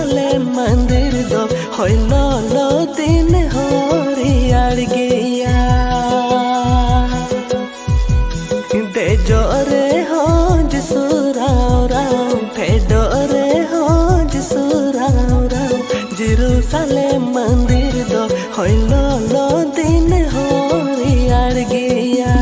Jerusalem मंदिर दो होइलो लो दिन हरियार गया दे जोरे हो जसुराव राव फेडोरे हो जसुराव राव जेरूसलेम मंदिर दो होइलो लो दिन हरियार गया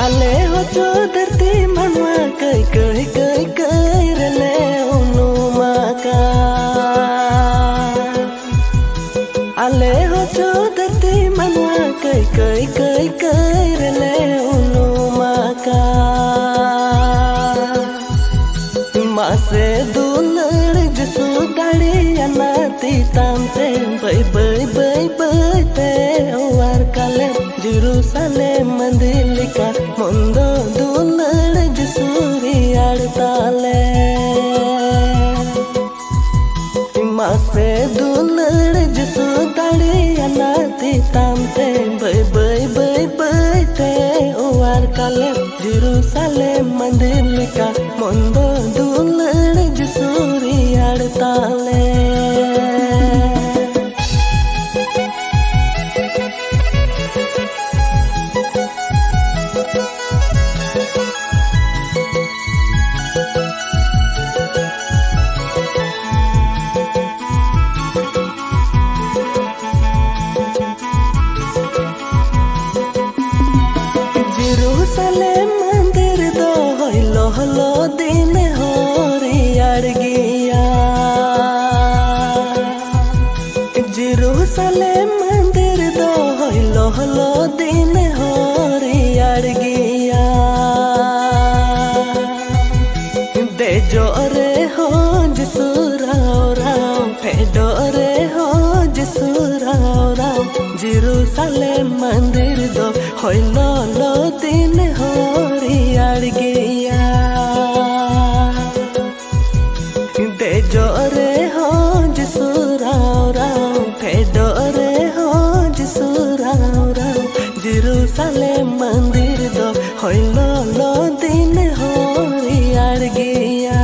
आले हो जो धरती मनवा कई कई कई कई रले उनुमा का आले हो जो धरती मनवा कई कई कई कई रले उनुमा का मासे दुलड़ जसु गाड़ी अनाती तामते बई बई बई बई ते वार काले जेरूसलेम मंदिर लिखा मुंदो दुलड़ जसूरी आड़ताले मासे दुलड़ जसु गाड़ी अनाती तामते बई बई बई बई ते वार काले जेरूसलेम मंदिर लिखा मुंदो दुलड़ जसूरी आड़ताले जेरूसलेम मंदिर दो होइलो लो दिन हरियार गया जेरूसलेम मंदिर दो होइलो लो दिन हरियार गया दे जोरे हो जसुराव राव फेडोरे हो जसुराव राव जेरूसलेम मंदिर दो होइलो लो दिन हरियार गया दे जोरे हो जसुराव राव फेडोरे हो जसुराव राव जेरूसलेम मंदिर दो होइलो लो दिन हरियार गया